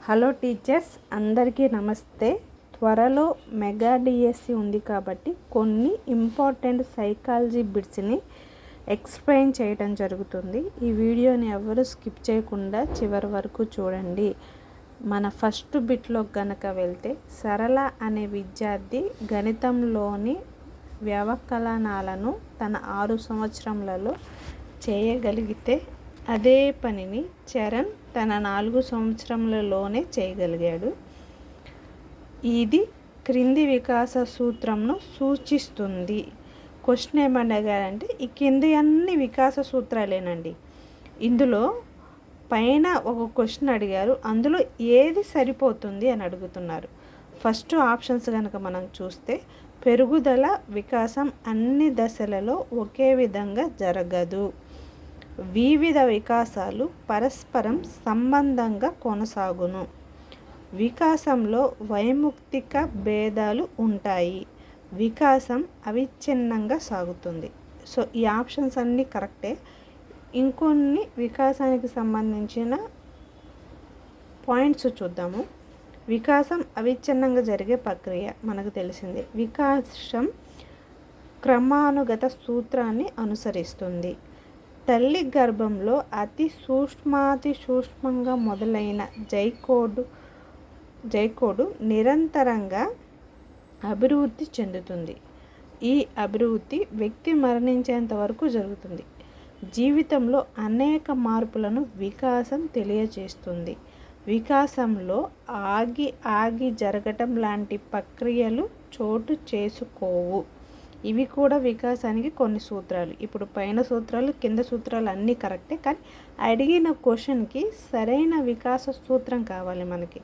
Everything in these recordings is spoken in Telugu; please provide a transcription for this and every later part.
హలో టీచర్స్, అందరికీ నమస్తే. త్వరలో మెగా డిఎస్సి ఉంది కాబట్టి కొన్ని ఇంపార్టెంట్ సైకాలజీ బిట్స్ని ఎక్స్ప్లెయిన్ చేయడం జరుగుతుంది. ఈ వీడియోని ఎవరు స్కిప్ చేయకుండా చివరి వరకు చూడండి. మన ఫస్ట్ బిట్లో గనక వెళ్తే, సరళ అనే విద్యార్థి గణితంలోని వ్యవకలనాలను తన 6 సంవత్సరములలో చేయగలిగితే, అదే పనిని చరణ్ తన 4 సంవత్సరములలోనే చేయగలిగాడు. ఇది క్రింది వికాస సూత్రంను సూచిస్తుంది. క్వశ్చన్ ఏమనగారంటే, ఈ కింది అన్ని వికాస సూత్రాలేనండి. ఇందులో పైన ఒక క్వశ్చన్ అడిగారు, అందులో ఏది సరిపోతుంది అని అడుగుతున్నారు. ఫస్ట్ ఆప్షన్స్ కనుక మనం చూస్తే, పెరుగుదల వికాసం అన్ని దశలలో ఒకే విధంగా జరగదు. వివిధ వికాసాలు పరస్పరం సంబంధంగా కొనసాగును. వికాసంలో వైముక్తిక భేదాలు ఉంటాయి. వికాసం అవిచ్ఛిన్నంగా సాగుతుంది. సో ఈ ఆప్షన్స్ అన్నీ కరెక్టే. ఇంకొన్ని వికాసానికి సంబంధించిన పాయింట్స్ చూద్దాము. వికాసం అవిచ్ఛిన్నంగా జరిగే ప్రక్రియ మనకు తెలిసిందే. వికాసం క్రమానుగత సూత్రాన్ని అనుసరిస్తుంది. తల్లి గర్భంలో అతి సూక్ష్మాతి సూక్ష్మంగా మొదలైన జైకోడు నిరంతరంగా అభివృద్ధి చెందుతుంది. ఈ అభివృద్ధి వ్యక్తి మరణించేంత వరకు జరుగుతుంది. జీవితంలో అనేక మార్పులను వికాసం తెలియజేస్తుంది. వికాసంలో ఆగి జరగటం లాంటి ప్రక్రియలు చోటు చేసుకోవు. ఇవి కూడా వికాసానికి కొన్ని సూత్రాలు. ఇప్పుడు పైన సూత్రాలు, కింద సూత్రాలు అన్నీ కరెక్టే, కానీ అడిగిన క్వశ్చన్కి సరైన వికాస సూత్రం కావాలి మనకి.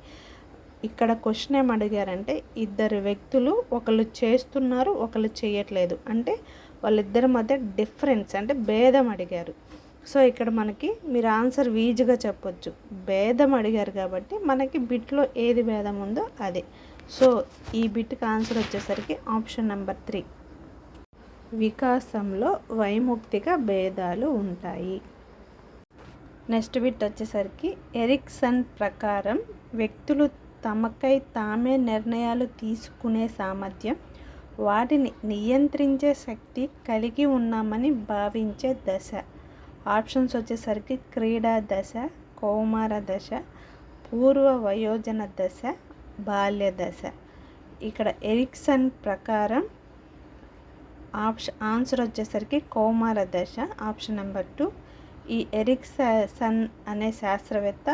ఇక్కడ క్వశ్చన్ ఏం అడిగారంటే, ఇద్దరు వ్యక్తులు ఒకళ్ళు చేస్తున్నారు, ఒకళ్ళు చేయట్లేదు, అంటే వాళ్ళిద్దరి మధ్య డిఫరెన్స్ అంటే భేదం అడిగారు. సో ఇక్కడ మనకి మీరు ఆన్సర్ ఈజీగా చెప్పొచ్చు. భేదం అడిగారు కాబట్టి మనకి బిట్లో ఏది భేదం ఉందో అదే. సో ఈ బిట్కి ఆన్సర్ వచ్చేసరికి ఆప్షన్ నెంబర్ 3. వికాసంలో వైముక్తిక భేదాలు ఉంటాయి. నెక్స్ట్ బిట్ వచ్చేసరికి, ఎరిక్సన్ ప్రకారం వ్యక్తులు తమకై తామే నిర్ణయాలు తీసుకునే సామర్థ్యం, వాటిని నియంత్రించే శక్తి కలిగి ఉన్నామని భావించే దశ. ఆప్షన్స్ వచ్చేసరికి క్రీడా దశ, కౌమార దశ, పూర్వ వయోజన దశ, బాల్య దశ. ఇక్కడ ఎరిక్సన్ ప్రకారం ఆన్సర్ వచ్చేసరికి కౌమార దశ, ఆప్షన్ నెంబర్ 2. ఈ ఎరిక్సన్ అనే శాస్త్రవేత్త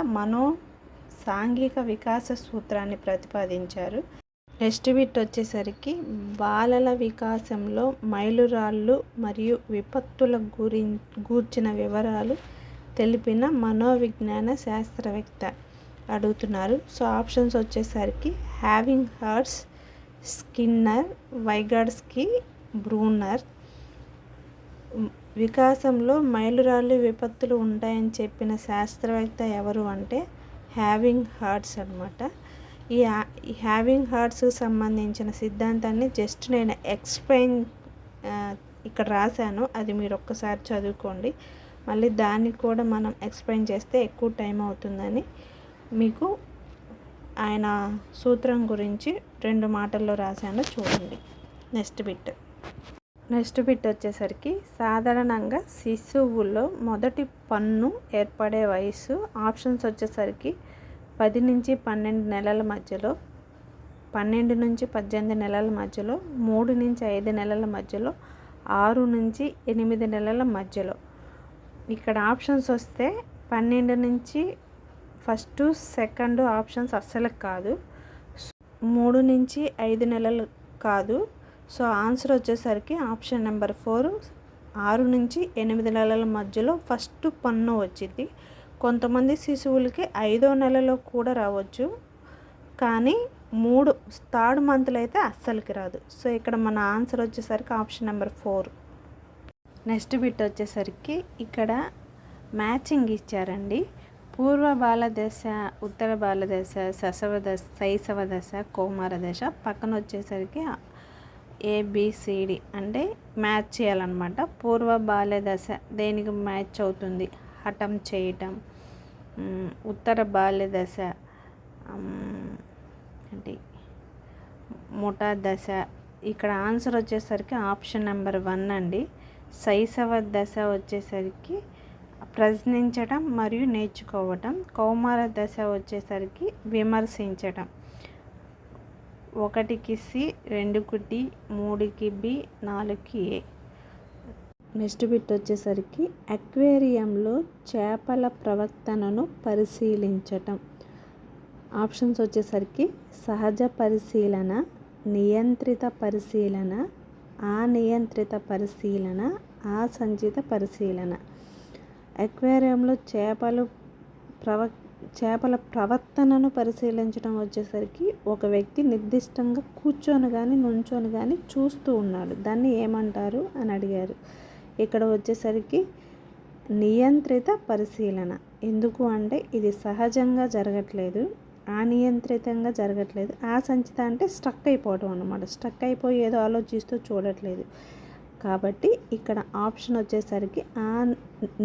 సాంఘిక వికాస సూత్రాన్ని ప్రతిపాదించారు. నెక్స్ట్ బిట్ వచ్చేసరికి, బాలల వికాసంలో మైలురాళ్ళు మరియు విపత్తుల గూర్చిన వివరాలు తెలిపిన మనోవిజ్ఞాన శాస్త్రవేత్త అడుగుతున్నారు. సో ఆప్షన్స్ వచ్చేసరికి హ్యావింగ్ హర్ట్స్, స్కిన్నర్, వైగాడ్స్కీ, బ్రూనర్. వికాసంలో మైలురాళ్ళు విపత్తులు ఉంటాయని చెప్పిన శాస్త్రవేత్త ఎవరు అంటే హ్యావింగ్ హర్ట్స్ అనమాట. ఈ హ్యావింగ్ హర్ట్స్కి సంబంధించిన సిద్ధాంతాన్ని జస్ట్ నేను ఎక్స్ప్లెయిన్ ఇక్కడ రాశాను, అది మీరు ఒక్కసారి చదువుకోండి. మళ్ళీ దాన్ని కూడా మనం ఎక్స్ప్లెయిన్ చేస్తే ఎక్కువ టైం అవుతుందని మీకు ఆయన సూత్రం గురించి 2 మాటల్లో రాశాను, చూడండి. నెక్స్ట్ బిట్ వచ్చేసరికి, సాధారణంగా శిశువులో మొదటి పన్ను ఏర్పడే వయసు. ఆప్షన్స్ వచ్చేసరికి 10 నుంచి 12 నెలల మధ్యలో, 12 నుంచి 18 నెలల మధ్యలో, 3 నుంచి 5 నెలల మధ్యలో, 6 నుంచి 8 నెలల మధ్యలో. ఇక్కడ ఆప్షన్స్ వస్తే 12 నుంచి ఫస్ట్, సెకండ్ ఆప్షన్స్ అస్సలు కాదు. 3 నుంచి 5 నెలలు కాదు. సో ఆన్సర్ వచ్చేసరికి ఆప్షన్ నెంబర్ 4, 6 నుంచి 8 నెలల మధ్యలో ఫస్ట్ పన్ను వచ్చింది. కొంతమంది శిశువులకి 5వ నెలలో కూడా రావచ్చు, కానీ 3rd మంత్లో అయితే అస్సలకి రాదు. సో ఇక్కడ మన ఆన్సర్ వచ్చేసరికి ఆప్షన్ నెంబర్ 4. నెక్స్ట్ బిట్ వచ్చేసరికి, ఇక్కడ మ్యాచింగ్ ఇచ్చారండి. పూర్వ బాల దశ, ఉత్తర బాల దశ, శైశవ దశ, కౌమార దశ. పక్కన వచ్చేసరికి ABCD అంటే మ్యాచ్ చేయాలన్నమాట. పూర్వ బాల్య దశ దేనికి మ్యాచ్ అవుతుంది? హఠం చేయటం. ఉత్తర బాల్య దశ ఏంటి ముఠా దశ. ఇక్కడ ఆన్సర్ వచ్చేసరికి ఆప్షన్ నెంబర్ 1 అండి. శైశవ దశ వచ్చేసరికి ప్రశ్నించడం మరియు నేర్చుకోవటం. కౌమార దశ వచ్చేసరికి విమర్శించటం. 1కి సి, 2కి డి, 3కి బి, 4కి ఏ. నెక్స్ట్ బిట్ వచ్చేసరికి అక్వేరియంలో చేపల ప్రవర్తనను పరిశీలించటం. ఆప్షన్స్ వచ్చేసరికి సహజ పరిశీలన, నియంత్రిత పరిశీలన, అనియంత్రిత పరిశీలన, అసంచిత పరిశీలన. అక్వేరియంలో చేపల ప్రవర్తనను పరిశీలించడం వచ్చేసరికి ఒక వ్యక్తి నిర్దిష్టంగా కూర్చొని కానీ నుంచొని కానీ చూస్తూ ఉన్నాడు, దాన్ని ఏమంటారు అని అడిగారు. ఇక్కడ వచ్చేసరికి నియంత్రిత పరిశీలన. ఎందుకు అంటే ఇది సహజంగా జరగట్లేదు, అనియంత్రితంగా జరగట్లేదు. అసంచిత అంటే స్టక్ అయిపోవడం అన్నమాట. స్టక్ అయిపోయి ఏదో ఆలోచిస్తూ చూడట్లేదు. కాబట్టి ఇక్కడ ఆప్షన్ వచ్చేసరికి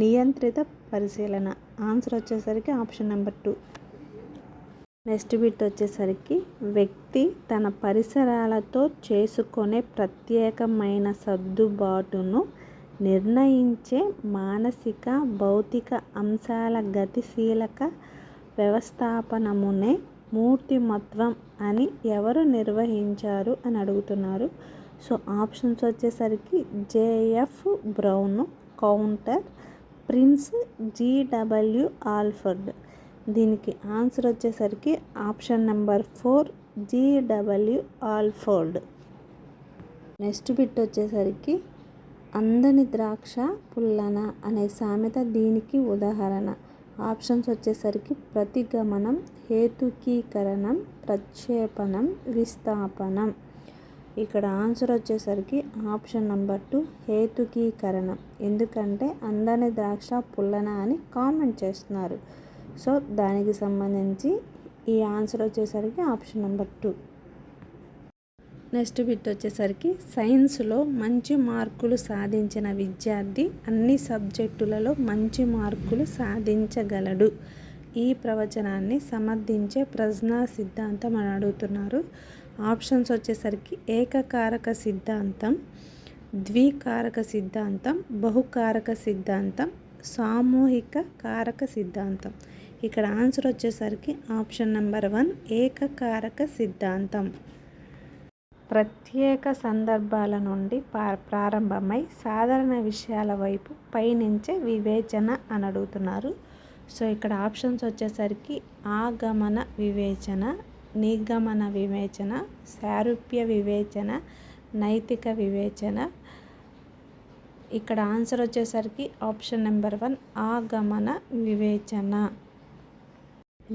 నియంత్రిత పరిశీలన. ఆన్సర్ వచ్చేసరికి ఆప్షన్ నెంబర్ 2. నెక్స్ట్ బిట్ వచ్చేసరికి వ్యక్తి తన పరిసరాలతో చేసుకునే ప్రత్యేకమైన సర్దుబాటును నిర్ణయించే మానసిక భౌతిక అంశాల గతిశీలక వ్యవస్థాపనమునే మూర్తిమత్వం అని ఎవరు నిర్వహించారు అని అడుగుతున్నారు. సో ఆప్షన్స్ వచ్చేసరికి JF brown, counter, prince, GW Alfred. దీనికి ఆన్సర్ వచ్చేసరికి option number 4 GW Alfred. Next bit వచ్చేసరికి అందని ద్రాక్ష పుల్లన అనే సామెత దీనికి ఉదాహరణ. ఆప్షన్స్ వచ్చేసరికి ప్రతిగమనం, హేతుకీకరణం, ప్రక్షేపణం, విస్థాపనం. ఇక్కడ ఆన్సర్ వచ్చేసరికి ఆప్షన్ నెంబర్ 2 హేతుకీకరణం. ఎందుకంటే అందని ద్రాక్ష పుల్లన అని కామెంట్ చేస్తున్నారు. సో దానికి సంబంధించి ఈ ఆన్సర్ వచ్చేసరికి ఆప్షన్ నెంబర్ 2. నెక్స్ట్ బిట్ వచ్చేసరికి సైన్స్లో మంచి మార్కులు సాధించిన విద్యార్థి అన్ని సబ్జెక్టులలో మంచి మార్కులు సాధించగలడు. ఈ ప్రవచనాన్ని సమర్థించే ప్రజ్ఞా సిద్ధాంతం అని అడుగుతున్నారు. ఆప్షన్స్ వచ్చేసరికి ఏకకారక సిద్ధాంతం, ద్వికారక సిద్ధాంతం, బహుకారక సిద్ధాంతం, సామూహిక కారక సిద్ధాంతం. ఇక్కడ ఆన్సర్ వచ్చేసరికి ఆప్షన్ నెంబర్ 1 ఏకకారక సిద్ధాంతం. ప్రత్యేక సందర్భాల నుండి ప్రారంభమై సాధారణ విషయాల వైపు పయనించే వివేచన అని అడుగుతున్నారు. సో ఇక్కడ ఆప్షన్స్ వచ్చేసరికి ఆగమన వివేచన, నిగమన వివేచన, సారూప్య వివేచన, నైతిక వివేచన. ఇక్కడ ఆన్సర్ వచ్చేసరికి ఆప్షన్ నెంబర్ 1 ఆగమన వివేచన.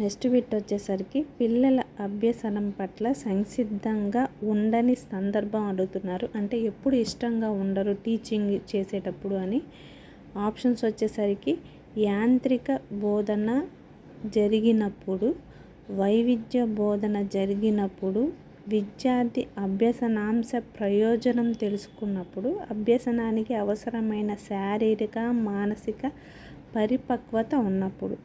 నెక్స్ట్ బిట్ వచ్చేసరికి పిల్లల అభ్యసనం పట్ల సంసిద్ధంగా ఉండని సందర్భం అడుగుతున్నారు. అంటే ఎప్పుడు ఇష్టంగా ఉండరు టీచింగ్ చేసేటప్పుడు అని. ఆప్షన్స్ వచ్చేసరికి యాంత్రిక బోధన జరిగినప్పుడు, వైవిధ్య బోధన జరిగినప్పుడు, విద్యార్థి అభ్యసనాంశ ప్రయోజనం తెలుసుకున్నప్పుడు, అభ్యసనానికి అవసరమైన శారీరక మానసిక పరిపక్వత ఉన్నప్పుడు.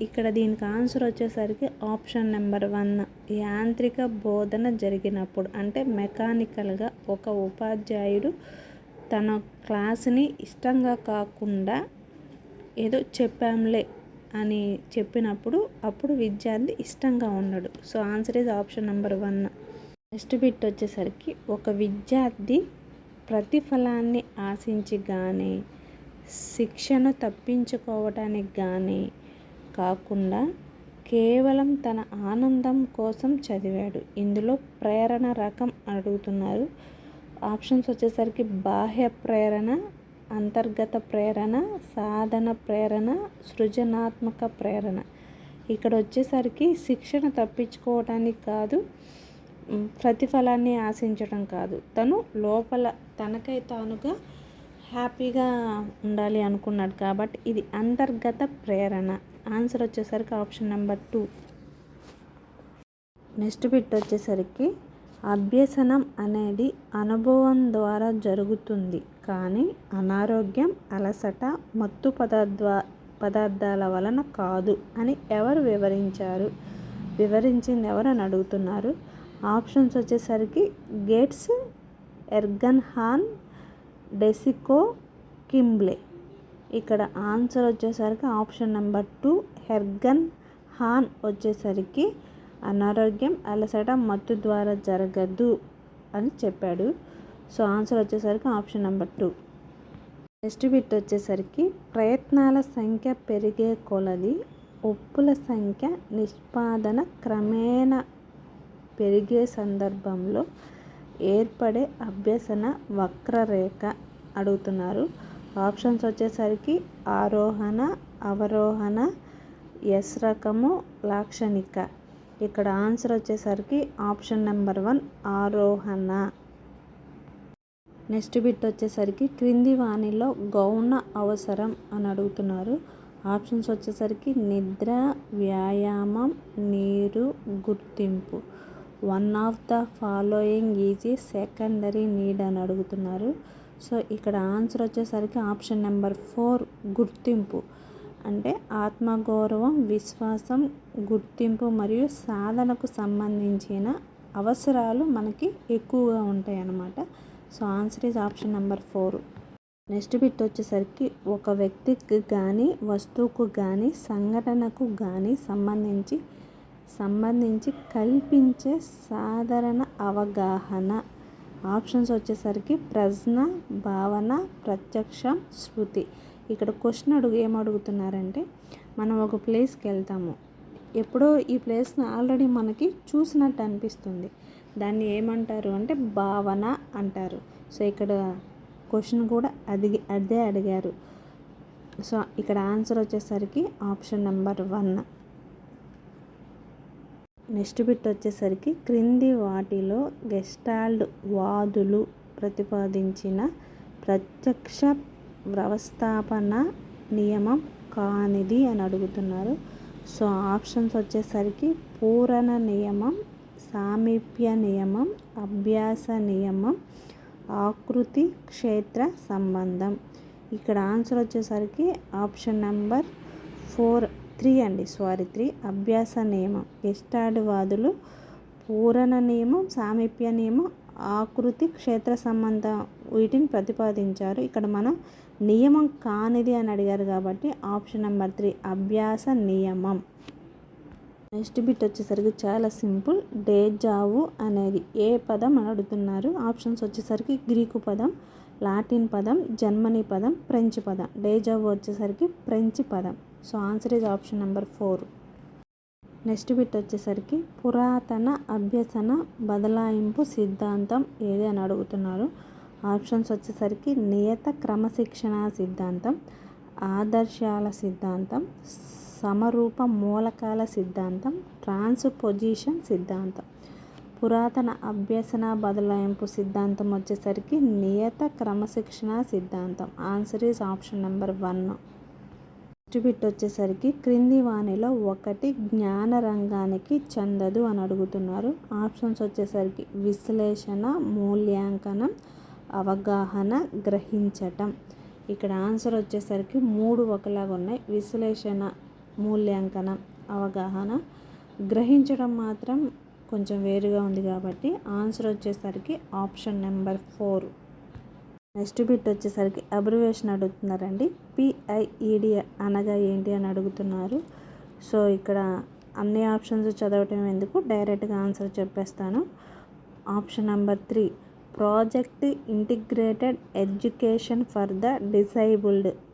ఇక్కడ దీనికి ఆన్సర్ వచ్చేసరికి ఆప్షన్ నెంబర్ 1 యాంత్రిక బోధన జరిగినప్పుడు. అంటే మెకానికల్గా ఒక ఉపాధ్యాయుడు తన క్లాస్ని ఇష్టంగా కాకుండా ఏదో చెప్పాంలే అని చెప్పినప్పుడు అప్పుడు విద్యార్థి ఇష్టంగా ఉన్నాడు. So answer is option number 1. Next bit వచ్చేసరికి ఒక విద్యార్థి ప్రతిఫలాన్ని ఆశించి కానీ శిక్షను తప్పించుకోవడానికి కానీ కాకుండా కేవలం తన ఆనందం కోసం చదివాడు. ఇందులో ప్రేరణ రకం అడుగుతున్నారు. ఆప్షన్స్ వచ్చేసరికి బాహ్య ప్రేరణ, అంతర్గత ప్రేరణ, సాధన ప్రేరణ, సృజనాత్మక ప్రేరణ. ఇక్కడ వచ్చేసరికి శిక్షణ తప్పించుకోవడానికి కాదు, ప్రతిఫలాన్ని ఆశించడం కాదు, తను లోపల తనకై తానుగా హ్యాపీగా ఉండాలి అనుకున్నాడు కాబట్టి ఇది అంతర్గత ప్రేరణ. ఆన్సర్ వచ్చేసరికి ఆప్షన్ నెంబర్ 2. నెక్స్ట్ బిట్ వచ్చేసరికి అభ్యసనం అనేది అనుభవం ద్వారా జరుగుతుంది కానీ అనారోగ్యం, అలసట, మత్తు పదార్థాల వలన కాదు అని ఎవరు వివరించారు? వివరించింది ఎవరు అని అడుగుతున్నారు. ఆప్షన్స్ వచ్చేసరికి గేట్స్, ఎర్గన్ హాన్, డెసికో, కింబ్లే. ఇక్కడ ఆన్సర్ వచ్చేసరికి ఆప్షన్ నెంబర్ 2 ఎర్గన్ హాన్ వచ్చేసరికి అనారోగ్యం, అలసట, మత్తు ద్వారా జరగదు అని చెప్పాడు. సో ఆన్సర్ వచ్చేసరికి ఆప్షన్ నెంబర్ 2. నెక్స్ట్ బిట్ వచ్చేసరికి ప్రయత్నాల సంఖ్య పెరిగే కొలది ఒప్పుల సంఖ్య నిష్పాదన క్రమేణా పెరిగే సందర్భంలో ఏర్పడే అభ్యసన వక్రరేఖ అడుగుతున్నారు. ఆప్షన్స్ వచ్చేసరికి ఆరోహణ, అవరోహణ, ఎస్ రకము, లాక్షణిక. ఇక్కడ ఆన్సర్ వచ్చేసరికి ఆప్షన్ నెంబర్ 1 ఆరోహణ. నెక్స్ట్ బిట్ వచ్చేసరికి క్రింది వానిలో గౌణ అవసరం అని అడుగుతున్నారు. ఆప్షన్స్ వచ్చేసరికి నిద్ర, వ్యాయామం, నీరు, గుర్తింపు. One of the following is a secondary need అని అడుగుతున్నారు. సో ఇక్కడ ఆన్సర్ వచ్చేసరికి ఆప్షన్ నెంబర్ 4 గుర్తింపు. అంటే ఆత్మగౌరవం, విశ్వాసం, గుర్తింపు మరియు సాధనకు సంబంధించిన అవసరాలు మనకి ఎక్కువగా ఉంటాయి అన్నమాట. So answer is option number 4. Next bit వచ్చేసరికి ఒక వ్యక్తికి కానీ వస్తువుకు కానీ సంఘటనకు కానీ సంబంధించి కల్పించే సాధారణ అవగాహన. ఆప్షన్స్ వచ్చేసరికి ప్రజ్ఞ, భావన, ప్రత్యక్షం, స్మృతి. ఇక్కడ క్వశ్చన్ ఏమడుగుతున్నారంటే మనం ఒక ప్లేస్కి వెళ్తాము, ఎప్పుడో ఈ ప్లేస్ని ఆల్రెడీ మనకి చూసినట్టు అనిపిస్తుంది, దాన్ని ఏమంటారు అంటే భావన అంటారు. సో ఇక్కడ క్వశ్చన్ కూడా అదే అడిగారు. సో ఇక్కడ ఆన్సర్ వచ్చేసరికి ఆప్షన్ నెంబర్ 1. నెక్స్ట్ బిట్ వచ్చేసరికి క్రింది వాటిలో గెస్టాల్ట్ వాదులు ప్రతిపాదించిన ప్రత్యక్ష వ్యవస్థాపన నియమం కానిది అని అడుగుతున్నారు. సో ఆప్షన్స్ వచ్చేసరికి పూరణ నియమం, సామీప్య నియమం, అభ్యాస నియమం, ఆకృతి క్షేత్ర సంబంధం. ఇక్కడ ఆన్సర్ వచ్చేసరికి ఆప్షన్ నెంబర్ 3 అభ్యాస నియమం. గెస్టాల్ట్ వాదులు పూరణ నియమం, సామీప్య నియమం, ఆకృతి క్షేత్ర సంబంధం వీటిని ప్రతిపాదించారు. ఇక్కడ మనం నియమం కానిది అని అడిగారు కాబట్టి ఆప్షన్ నెంబర్ 3 అభ్యాస నియమం. నెక్స్ట్ బిట్ వచ్చేసరికి చాలా సింపుల్. డేజావు అనేది ఏ పదం అని అడుగుతున్నారు. ఆప్షన్స్ వచ్చేసరికి గ్రీకు పదం, లాటిన్ పదం, జర్మనీ పదం, ఫ్రెంచ్ పదం. డేజావు వచ్చేసరికి ఫ్రెంచ్ పదం. So answer is option number 4. Next bit వచ్చేసరికి పురాతన అభ్యసన బదలాయింపు సిద్ధాంతం ఏది అని అడుగుతున్నారు. ఆప్షన్స్ వచ్చేసరికి నియత క్రమశిక్షణ సిద్ధాంతం, ఆదర్శాల సిద్ధాంతం, సమరూప మూలకాల సిద్ధాంతం, ట్రాన్స్పోజిషన్ సిద్ధాంతం. పురాతన అభ్యసన బదలాయింపు సిద్ధాంతం వచ్చేసరికి నియత క్రమశిక్షణ సిద్ధాంతం. Answer is option number 1. Next bit వచ్చేసరికి క్రింది వానిలో ఒకటి జ్ఞాన రంగానికి చెందదు అని అడుగుతున్నారు. ఆప్షన్స్ వచ్చేసరికి విశ్లేషణ, మూల్యాంకనం, అవగాహన, గ్రహించటం. ఇక్కడ ఆన్సర్ వచ్చేసరికి 3 ఒకలాగా ఉన్నాయి. విశ్లేషణ, మూల్యాంకనం, అవగాహన. గ్రహించడం మాత్రం కొంచెం వేరుగా ఉంది కాబట్టి ఆన్సర్ వచ్చేసరికి ఆప్షన్ నెంబర్ 4. నెక్స్ట్ బిట్ వచ్చేసరికి అబ్రివేషన్ అడుగుతున్నారండి. PIED అనగా ఏంటి అని అడుగుతున్నారు. సో ఇక్కడ అన్ని ఆప్షన్స్ చదవటం ఎందుకు, డైరెక్ట్గా ఆన్సర్ చెప్పేస్తాను. Option number 3 project integrated education for the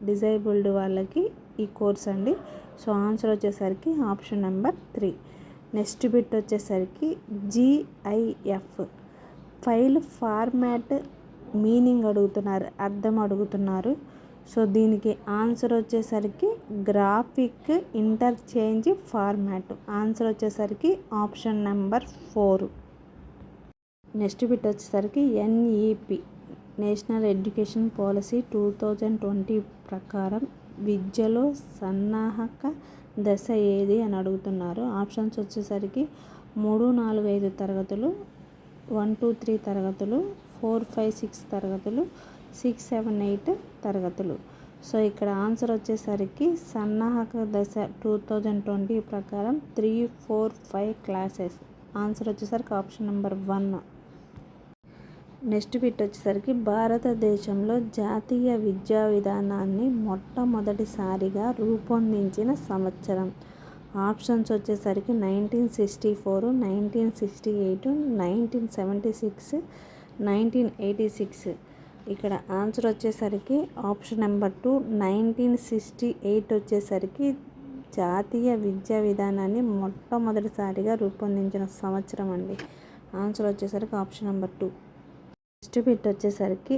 disabled వాళ్ళకి ఈ కోర్స్ అండి. సో ఆన్సర్ వచ్చేసరికి ఆప్షన్ నెంబర్ 3. నెక్స్ట్ బిట్ వచ్చేసరికి GIF ఫైల్ ఫార్మాట్ మీనింగ్ అడుగుతున్నారు, అర్థం అడుగుతున్నారు. సో దీనికి ఆన్సర్ వచ్చేసరికి గ్రాఫిక్ ఇంటర్చేంజ్ ఫార్మాట్. ఆన్సర్ వచ్చేసరికి ఆప్షన్ నెంబర్ 4. నెక్స్ట్ బిట్ వచ్చేసరికి NEP నేషనల్ ఎడ్యుకేషన్ పాలసీ 2020 ప్రకారం విద్యలో సన్నాహక దశ ఏది అని అడుగుతున్నారు. ఆప్షన్స్ వచ్చేసరికి 3, 4, 5 తరగతులు, 1, 2, 3 తరగతులు, 4, 5, 6 తరగతులు, 6, 7, 8 తరగతులు. సో ఇక్కడ ఆన్సర్ వచ్చేసరికి సన్నాహక దశ 2020 ప్రకారం 3, 4, 5 క్లాసెస్. ఆన్సర్ వచ్చేసరికి ఆప్షన్ నెంబర్ 1. నెక్స్ట్ బిట్ వచ్చేసరికి భారతదేశంలో జాతీయ విద్యా విధానాన్ని మొట్టమొదటిసారిగా రూపొందించిన సంవత్సరం. ఆప్షన్స్ వచ్చేసరికి 1964, 1968, 1976, 1986. ఇక్కడ ఆన్సర్ వచ్చేసరికి ఆప్షన్ నెంబర్ 2 1968 వచ్చేసరికి జాతీయ విద్యా విధానాన్ని మొట్టమొదటిసారిగా రూపొందించిన సంవత్సరం అండి. ఆన్సర్ వచ్చేసరికి ఆప్షన్ నెంబర్ 2. నెక్స్ట్ బిట్ వచ్చేసరికి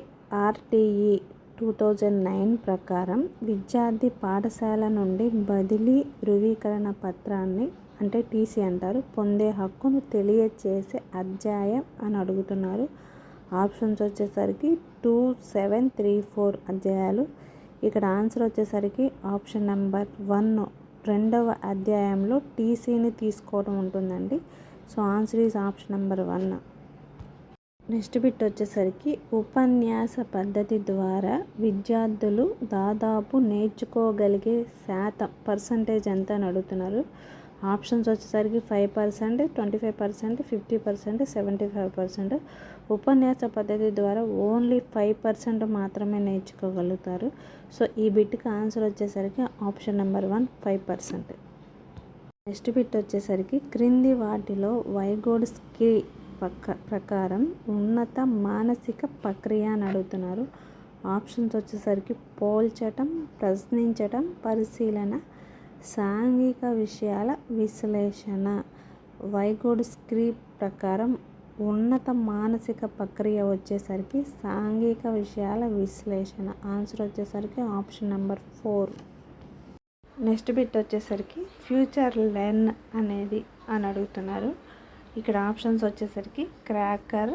RTE 2009 ప్రకారం విద్యార్థి పాఠశాల నుండి బదిలీ ధృవీకరణ పత్రాన్ని అంటే టీసీ అంటారు పొందే హక్కును తెలియచేసే అధ్యాయం అని అడుగుతున్నారు. ఆప్షన్స్ వచ్చేసరికి 2, 7, 3, 4 అధ్యాయాలు. ఇక్కడ ఆన్సర్ వచ్చేసరికి ఆప్షన్ నెంబర్ 1 రెండవ అధ్యాయంలో టీసీని తీసుకోవడం ఉంటుందండి. So answer is option number 1. Next bit వచ్చేసరికి ఉపన్యాస పద్ధతి ద్వారా విద్యార్థులు దాదాపు నేర్చుకోగలిగే పర్సంటేజ్ ఎంత అని అడుగుతున్నారు. ఆప్షన్స్ వచ్చేసరికి 5%, 25%, 50%, 75%. ఉపన్యాస పద్ధతి ద్వారా ఓన్లీ 5% మాత్రమే నేర్చుకోగలుగుతారు. సో ఈ బిట్కి ఆన్సర్ వచ్చేసరికి ఆప్షన్ నెంబర్ 1 5%. నెక్స్ట్ బిట్ వచ్చేసరికి క్రింది వాటిలో వైగోట్స్కీ ప్రకారం ఉన్నత మానసిక ప్రక్రియ అని అడుగుతున్నారు. ఆప్షన్స్ వచ్చేసరికి పోల్చటం, ప్రశ్నించటం, పరిశీలన, సాంఘిక విషయాల విశ్లేషణ. వైగోట్స్కీ ప్రకారం ఉన్నత మానసిక ప్రక్రియ వచ్చేసరికి సాంఘిక విషయాల విశ్లేషణ. ఆన్సర్ వచ్చేసరికి ఆప్షన్ నెంబర్ 4. నెక్స్ట్ బిట్ వచ్చేసరికి ఫ్యూచర్ లెర్న్ అనేది అని అడుగుతున్నారు. ఇక్కడ ఆప్షన్స్ వచ్చేసరికి క్రాకర్,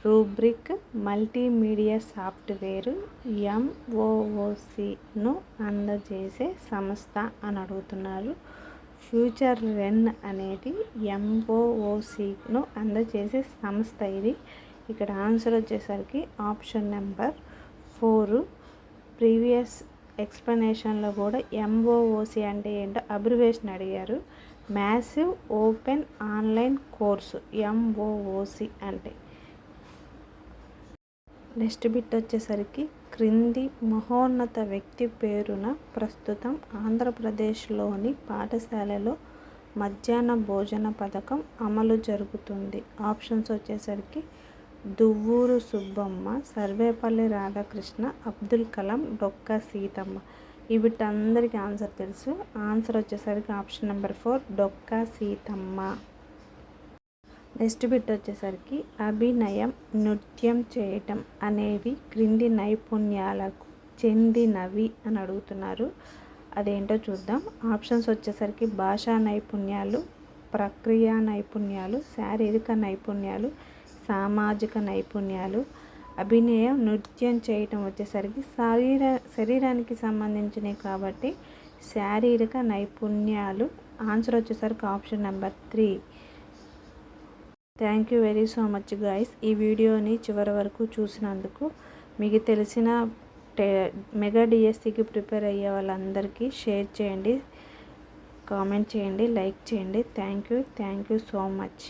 రూబ్రిక్, మల్టీమీడియా సాఫ్ట్వేర్, MOOCను అందజేసే సంస్థ అని అడుగుతున్నారు. ఫ్యూచర్ లెర్న్ అనేది MOOCను అందజేసే సంస్థ ఇది. ఇక్కడ ఆన్సర్ వచ్చేసరికి ఆప్షన్ నెంబర్ 4. ప్రీవియస్ ఎక్స్ప్లెనేషన్లో కూడా MOOC అంటే ఏంటో అబ్రివేషన్ అడిగారు. Massive open online course MOOC అంటే. నెక్స్ట్ బిట్ వచ్చేసరికి క్రింది మహోన్నత వ్యక్తి పేరున ప్రస్తుతం ఆంధ్రప్రదేశ్లోని పాఠశాలలో మధ్యాహ్న భోజన పథకం అమలు జరుగుతుంది. ఆప్షన్స్ వచ్చేసరికి దువ్వూరు సుబ్బమ్మ, సర్వేపల్లి రాధాకృష్ణ, అబ్దుల్ కలాం, డొక్కా సీతమ్మ. ఈ బిట్ అందరికీ ఆన్సర్ తెలుసు. ఆన్సర్ వచ్చేసరికి option number 4 Dokka Seethamma. Next bit వచ్చేసరికి అభినయం, నృత్యం చేయటం అనేవి క్రింది నైపుణ్యాలకు చెందినవి అని అడుగుతున్నారు. అదేంటో చూద్దాం. ఆప్షన్స్ వచ్చేసరికి భాషా నైపుణ్యాలు, ప్రక్రియ నైపుణ్యాలు, శారీరక నైపుణ్యాలు, సామాజిక నైపుణ్యాలు. అభినయం, నృత్యం చేయటం వచ్చేసరికి శరీరానికి సంబంధించినవి కాబట్టి శారీరక నైపుణ్యాలు. ఆన్సర్ వచ్చేసరికి option number 3. Thank you very so much guys. ఈ వీడియోని చివరి వరకు చూసినందుకు. మీకు తెలిసిన మెగా డిఎస్సికి ప్రిపేర్ అయ్యే వాళ్ళందరికీ షేర్ చేయండి, కామెంట్ చేయండి, లైక్ చేయండి. Thank you so much.